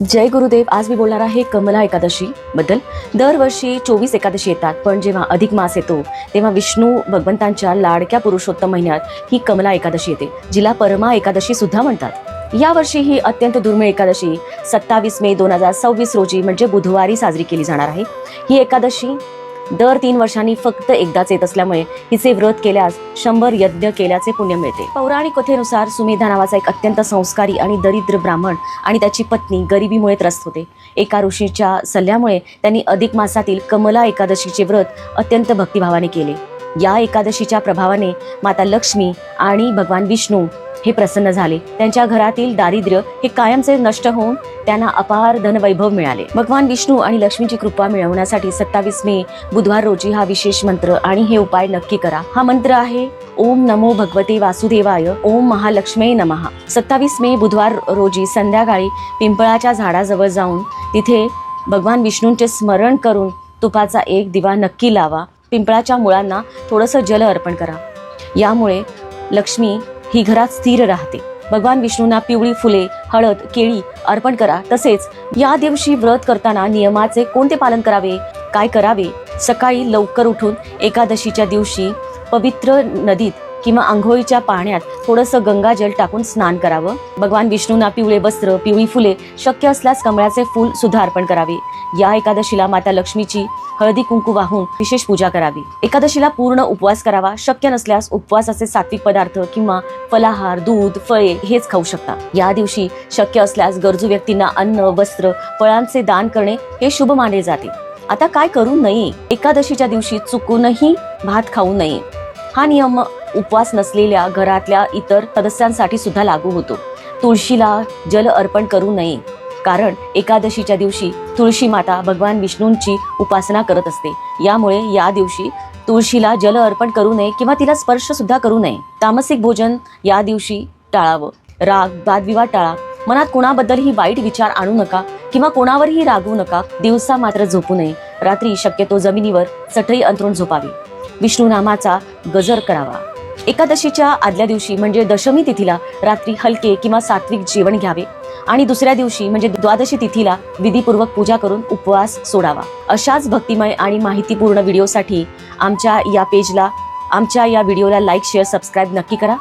जय गुरुदेव. आज मी बोलणार आहे कमला एकादशी बद्दल. दरवर्षी 24 एकादशी येतात, पण जेव्हा अधिक मास येतो तेव्हा विष्णू भगवंतांच्या लाडक्या पुरुषोत्तम महिन्यात ही कमला एकादशी येते, जिला परमा एकादशी सुद्धा म्हणतात. यावर्षी ही अत्यंत दुर्मिळ एकादशी 27 मे 2026 रोजी म्हणजे बुधवारी साजरी केली जाणार आहे. ही एकादशी दर 3 वर्षांनी फक्त एकदाच येत असल्यामुळे हिचे व्रत केल्यास 100 यज्ञ केल्याचे पुण्य मिळते. पौराणिक कथेनुसार सुमेधा नावाचा एक अत्यंत संस्कारी आणि दरिद्र ब्राह्मण आणि त्याची पत्नी गरिबीमुळे त्रस्त होते. एका ऋषीच्या सल्ल्यामुळे त्यांनी अधिक मासातील कमला एकादशीचे व्रत अत्यंत भक्तिभावाने केले. या एकादशीच्या प्रभावाने माता लक्ष्मी आणि भगवान विष्णू हे प्रसन्न झाले. त्यांच्या घरातील दारिद्र्य हे कायमचे नष्ट होऊन त्यांना अपार धनवैभव मिळाले. भगवान विष्णू आणि लक्ष्मीची कृपा मिळवण्यासाठी 27 मे बुधवार रोजी हा विशेष मंत्र आणि हे उपाय नक्की करा. हा मंत्र आहे ओम नमो भगवते वासुदेवाय ओम महालक्ष्मी नमः. 27 मे बुधवार रोजी संध्याकाळी पिंपळाच्या झाडाजवळ जाऊन तिथे भगवान विष्णूंचे स्मरण करून तुपाचा एक दिवा नक्की लावा. पिंपळाच्या मुळांना थोडंसं जल अर्पण करा. यामुळे लक्ष्मी ही घरात स्थिर राहते. भगवान विष्णूंना पिवळी फुले, हळद, केळी अर्पण करा. तसेच या दिवशी व्रत करताना नियमाचे कोणते पालन करावे, काय करावे? सकाळी लवकर उठून एकादशीच्या दिवशी पवित्र नदीत किंवा आंघोळीच्या पाण्यात थोडंसं गंगाजल टाकून स्नान करावं. भगवान विष्णूंना पिवळे वस्त्र, पिवळी फुले, शक्य असल्यास कमळाचे फूल सुद्धा अर्पण करावे. या एकादशीला माता लक्ष्मीची हळदी कुंकू वाहून विशेष पूजा करावी. एकादशीला पूर्ण उपवास करावा. शक्य नसल्यास उपवासाचे सात्विक पदार्थ किंवा फलाहार, दूध, फळे हेच खाऊ शकता. या दिवशी शक्य असल्यास गरजू व्यक्तींना अन्न, वस्त्र, फळांचे दान करणे हे शुभ मानले जाते. आता काय करू नये? एकादशीच्या दिवशी चुकूनही भात खाऊ नये. हा नियम उपवास नसलेल्या घरातल्या इतर सदस्यांसाठी सुद्धा लागू होतो. तुळशीला जल अर्पण करू नये, कारण एकादशीच्या दिवशी तुळशी माता भगवान विष्णूंची उपासना करत असते. यामुळे या दिवशी तुळशीला जल अर्पण करू नये किंवा तिला स्पर्श सुद्धा करू नये. तामसिक भोजन या दिवशी टाळावं. राग, वादविवाद टाळा. मनात कोणाबद्दलही वाईट विचार आणू नका किंवा कोणावरही रागवू नका. दिवसा मात्र झोपू नये. रात्री शक्यतो जमिनीवर चटई अंथरून झोपावी. विष्णू नामाचा गजर करावा. एकादशीच्या आदल्या दिवशी म्हणजे दशमी तिथीला रात्री हलके किंवा सात्विक जेवण घ्यावे आणि दुसऱ्या दिवशी म्हणजे द्वादशी तिथीला विधीपूर्वक पूजा करून उपवास सोडावा. अशाच भक्तिमय आणि माहितीपूर्ण व्हिडिओसाठी आमच्या या व्हिडिओला लाईक, शेअर, सबस्क्राईब नक्की करा.